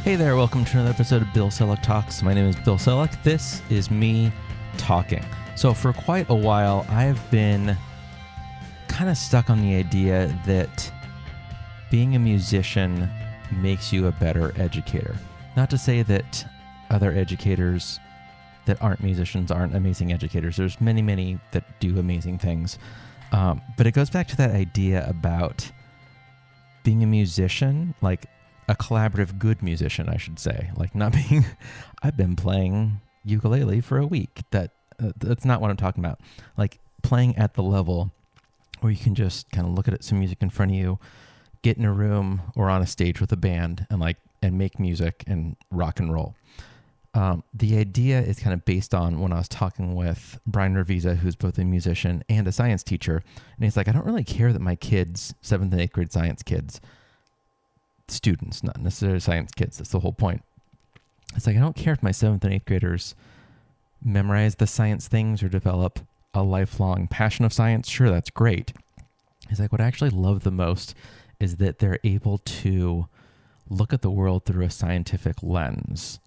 Hey there, welcome to another episode of Bill Selak Talks. My name is Bill Selak. This is me talking. So for quite a while, I've been kind of stuck on the idea that being a musician makes you a better educator. Not to say that other educators that aren't musicians aren't amazing educators. There's many that do amazing things. But it goes back to that idea about being a musician, like a collaborative good musician, I should say. Like not being, I've been playing ukulele for a week. That's not what I'm talking about. Like playing at the level where you can just kind of look at some music in front of you, get in a room or on a stage with a band and make music and rock and roll. The idea is kind of based on when I was talking with Brian Ravizza, who's both a musician and a science teacher. And he's like, I don't really care that my kids, 7th and 8th grade science kids, students, not necessarily science kids. That's the whole point. It's like, I don't care if my 7th and 8th graders memorize the science things or develop a lifelong passion of science. Sure, that's great. He's like, what I actually love the most is that they're able to look at the world through a scientific lens.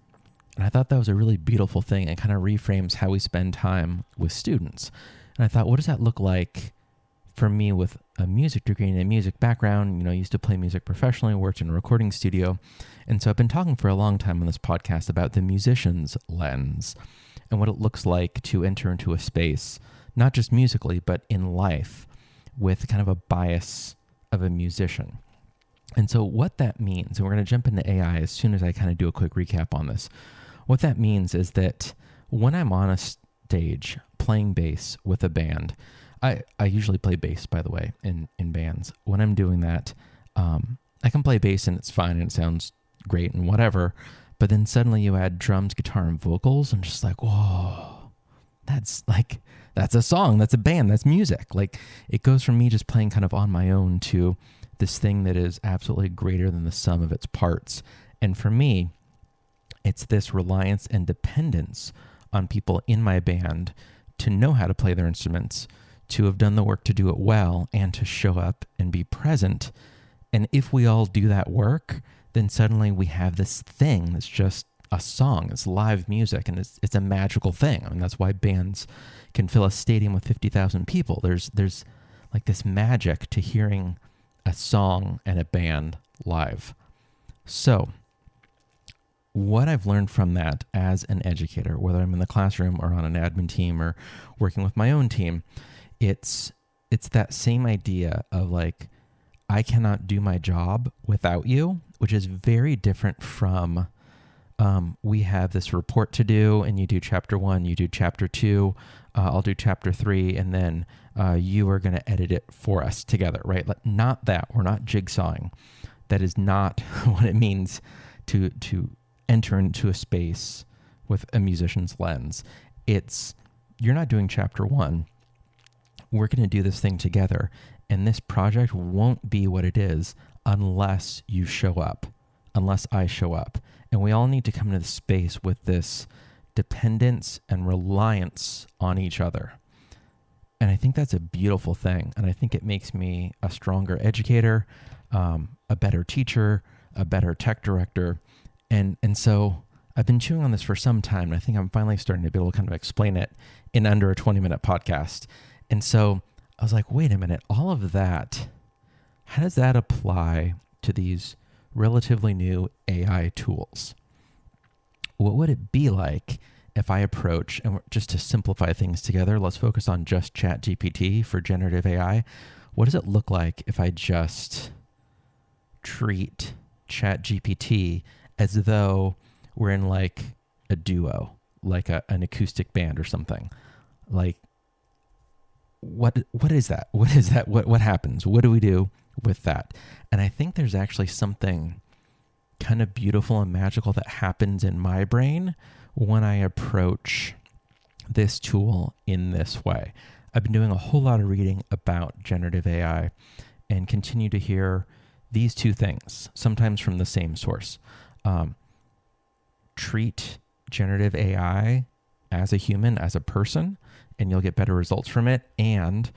And I thought that was a really beautiful thing and kind of reframes how we spend time with students. And I thought, what does that look like for me with a music degree and a music background? You know, I used to play music professionally, worked in a recording studio. And so I've been talking for a long time on this podcast about the musician's lens and what it looks like to enter into a space, not just musically, but in life with kind of a bias of a musician. And so what that means, and we're going to jump into AI as soon as I kind of do a quick recap on this. What that means is that when I'm on a stage playing bass with a band, I usually play bass, by the way, in bands. When I'm doing that, I can play bass and it's fine and it sounds great and whatever. But then suddenly you add drums, guitar, and vocals and just like, whoa, that's a song, that's a band, that's music. Like it goes from me just playing kind of on my own to this thing that is absolutely greater than the sum of its parts. And for me, it's this reliance and dependence on people in my band to know how to play their instruments, to have done the work to do it well, and to show up and be present. And if we all do that work, then suddenly we have this thing that's just a song. It's live music, and it's a magical thing. I mean, that's why bands can fill a stadium with 50,000 people. There's like this magic to hearing a song and a band live. So what I've learned from that as an educator, whether I'm in the classroom or on an admin team or working with my own team, it's that same idea of like, I cannot do my job without you, which is very different from we have this report to do and you do chapter 1, you do chapter 2, I'll do chapter 3, and then you are going to edit it for us together, right? Not that. We're not jigsawing. That is not what it means to enter into a space with a musician's lens. It's, you're not doing chapter 1. We're going to do this thing together. And this project won't be what it is unless you show up, unless I show up. And we all need to come into the space with this dependence and reliance on each other. And I think that's a beautiful thing. And I think it makes me a stronger educator, a better teacher, a better tech director. And so I've been chewing on this for some time, and I think I'm finally starting to be able to kind of explain it in under a 20-minute podcast. And so I was like, wait a minute, all of that, how does that apply to these relatively new AI tools? What would it be like if I approach, and just to simplify things together, let's focus on just ChatGPT for generative AI. What does it look like if I just treat ChatGPT as though we're in like a duo, like an acoustic band or something? Like, what is that? What is that? What happens? What do we do with that? And I think there's actually something kind of beautiful and magical that happens in my brain when I approach this tool in this way. I've been doing a whole lot of reading about generative AI and continue to hear these two things, sometimes from the same source. Treat generative AI as a human, as a person, and you'll get better results from it. And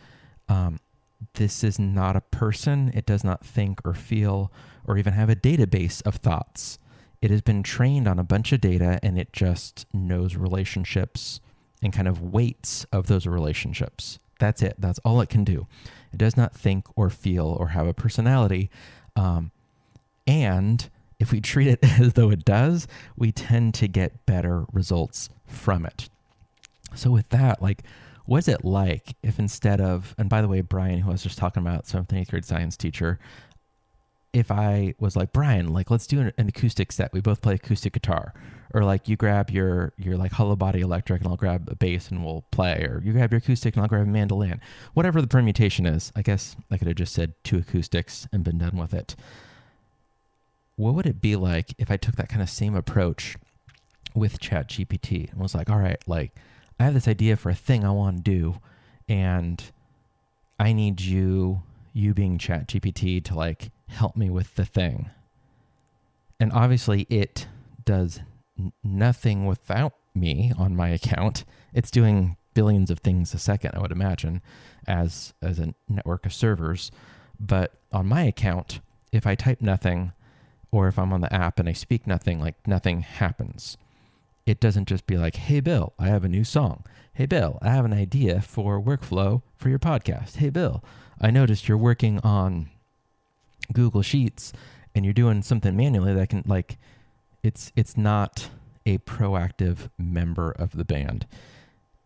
this is not a person. It does not think or feel or even have a database of thoughts. it has been trained on a bunch of data, and it just knows relationships and kind of weights of those relationships. That's it. That's all it can do. It does not think or feel or have a personality. And if we treat it as though it does, we tend to get better results from it. So with that, like, what's it like if instead of, and by the way, Brian, who I was just talking about, 7th and 8th grade science teacher, if I was like, Brian, like, let's do an acoustic set. We both play acoustic guitar. Or like, you grab your like hollow body electric and I'll grab a bass and we'll play. Or you grab your acoustic and I'll grab a mandolin. Whatever the permutation is. I guess I could have just said 2 acoustics and been done with it. What would it be like if I took that kind of same approach with ChatGPT and was like, all right, like, I have this idea for a thing I want to do, and I need you being ChatGPT to like help me with the thing. And obviously it does nothing without me on my account. It's doing billions of things a second, I would imagine, as a network of servers. But on my account, if I type nothing, or if I'm on the app and I speak nothing, like nothing happens. It doesn't just be like, hey, Bill, I have a new song. Hey, Bill, I have an idea for workflow for your podcast. Hey, Bill, I noticed you're working on Google Sheets and you're doing something manually that can, like, it's not a proactive member of the band.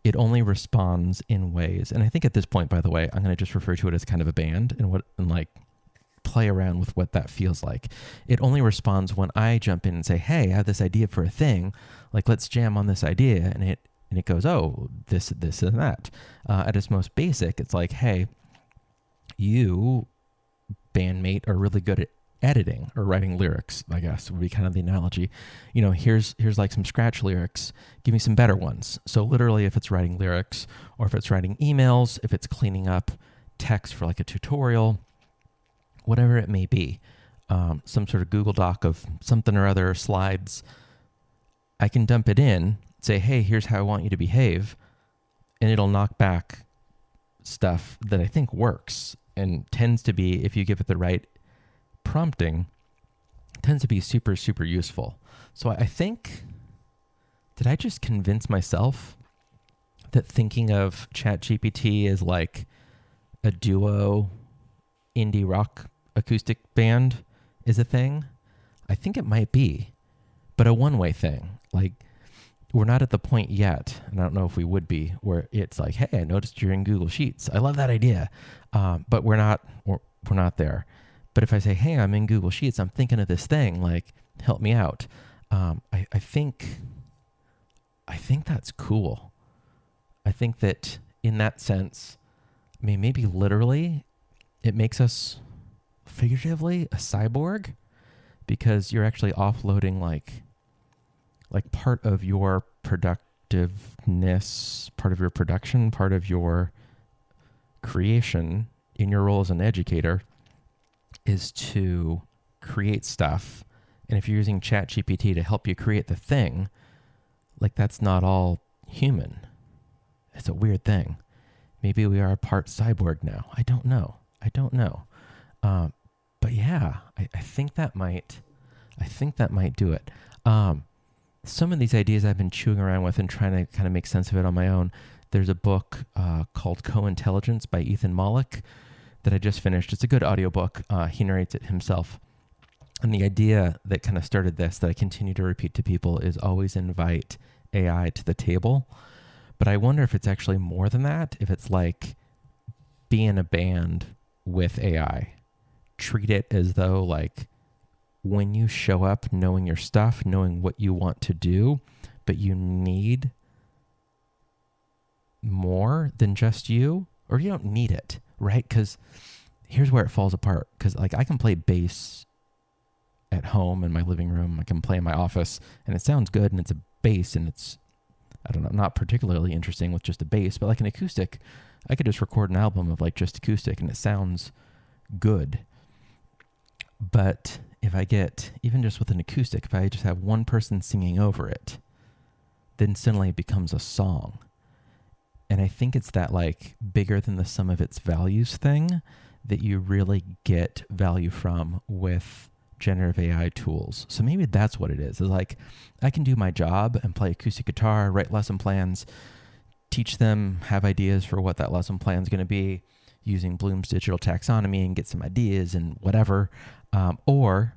It only responds in ways. And I think at this point, by the way, I'm going to just refer to it as kind of a band and like play around with what that feels like. It only responds when I jump in and say, hey, I have this idea for a thing. Like, let's jam on this idea. And it goes, oh, this and that. At its most basic, it's like, hey, you, bandmate, are really good at editing or writing lyrics, I guess would be kind of the analogy. You know, here's like some scratch lyrics. Give me some better ones. So literally, if it's writing lyrics, or if it's writing emails, if it's cleaning up text for like a tutorial, whatever it may be, some sort of Google Doc of something or other, slides, I can dump it in, say, hey, here's how I want you to behave, and it'll knock back stuff that I think works and tends to be, if you give it the right prompting, tends to be super, super useful. So I think, did I just convince myself that thinking of ChatGPT as like a duo indie rock acoustic band is a thing? I think it might be, but a one-way thing. Like, we're not at the point yet, and I don't know if we would be, where it's like, hey, I noticed you're in Google Sheets. I love that idea. But we're not there. But if I say, hey, I'm in Google Sheets, I'm thinking of this thing, like, help me out. I think that's cool. I think that in that sense, I mean, maybe literally, it makes us figuratively a cyborg, because you're actually offloading like part of your productiveness, part of your production, part of your creation in your role as an educator is to create stuff. And if you're using ChatGPT to help you create the thing, like, that's not all human. It's a weird thing. Maybe we are a part cyborg now. I don't know. But yeah, I think that might do it. Some of these ideas I've been chewing around with and trying to kind of make sense of it on my own. There's a book called Co-Intelligence by Ethan Mollick that I just finished. It's a good audiobook. He narrates it himself. And the idea that kind of started this, that I continue to repeat to people, is always invite AI to the table. But I wonder if it's actually more than that, if it's like be in a band with AI. Treat it as though, like, when you show up knowing your stuff, knowing what you want to do, but you need more than just you, or you don't need it, right? Because here's where it falls apart. Because, like, I can play bass at home in my living room. I can play in my office, and it sounds good, and it's a bass, and it's, I don't know, not particularly interesting with just a bass, but like an acoustic, I could just record an album of like just acoustic, and it sounds good. But if I get, even just with an acoustic, if I just have one person singing over it, then suddenly it becomes a song. And I think it's that, like, bigger than the sum of its values thing that you really get value from with generative AI tools. So maybe that's what it is. It's like I can do my job and play acoustic guitar, write lesson plans, teach them, have ideas for what that lesson plan is going to be using Bloom's digital taxonomy and get some ideas and whatever. Or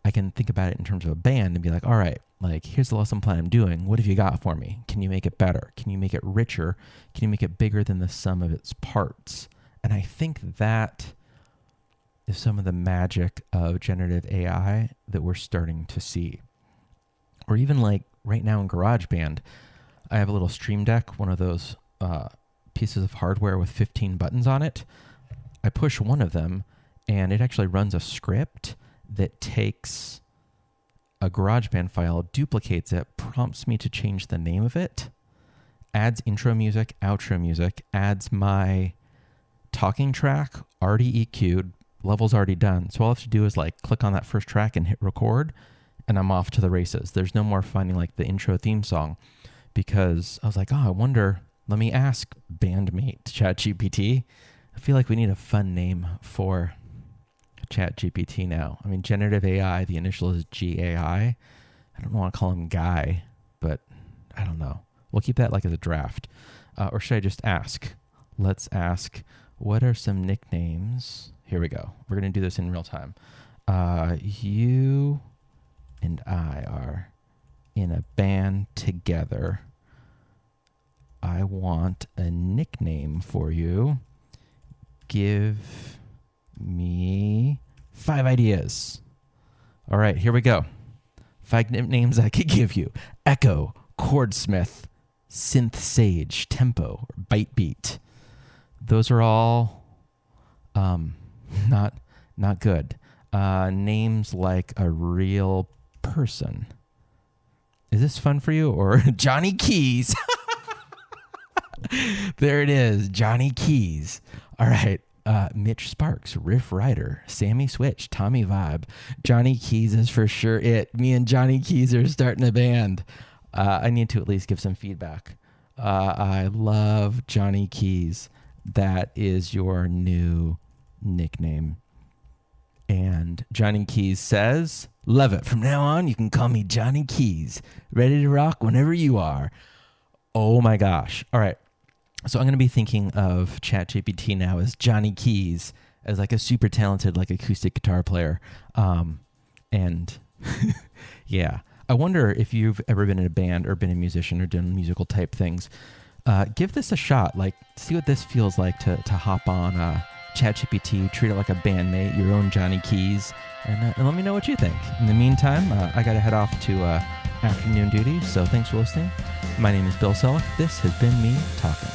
I can think about it in terms of a band and be like, all right, like here's the lesson plan I'm doing. What have you got for me? Can you make it better? Can you make it richer? Can you make it bigger than the sum of its parts? And I think that is some of the magic of generative AI that we're starting to see. Or even like right now in GarageBand, I have a little Stream Deck, one of those pieces of hardware with 15 buttons on it. I push one of them and it actually runs a script that takes a GarageBand file, duplicates it, prompts me to change the name of it, adds intro music, outro music, adds my talking track, already EQ'd, level's already done. So all I have to do is like click on that first track and hit record, and I'm off to the races. There's no more finding like the intro theme song, because I was like, oh, I wonder, let me ask bandmate ChatGPT. I feel like we need a fun name for ChatGPT now. I mean, generative AI, the initial is GAI. I don't want to call him Guy, but I don't know. We'll keep that like as a draft. Or should I just ask? Let's ask, what are some nicknames? Here we go. We're going to do this in real time. You and I are in a band together. I want a nickname for you. Give me 5 ideas. All right, here we go. 5 nicknames I could give you: Echo, Chordsmith, Synth Sage, Tempo, or Bite Beat. Those are all not good. Names like a real person. Is this fun for you? Or Johnny Keys? There it is, Johnny Keys. All right. Mitch Sparks, Riff Rider, Sammy Switch, Tommy Vibe. Johnny Keys is for sure it. Me and Johnny Keys are starting a band. I need to at least give some feedback. I love Johnny Keys. That is your new nickname. And Johnny Keys says, love it. From now on, you can call me Johnny Keys. Ready to rock whenever you are. Oh my gosh. All right. So I'm going to be thinking of ChatGPT now as Johnny Keys, as like a super talented like acoustic guitar player. And yeah, I wonder if you've ever been in a band or been a musician or done musical type things. Give this a shot. Like, see what this feels like to hop on ChatGPT, treat it like a bandmate, your own Johnny Keys, and let me know what you think. In the meantime, I got to head off to afternoon duty, so thanks for listening. My name is Bill Selak. This has been me talking.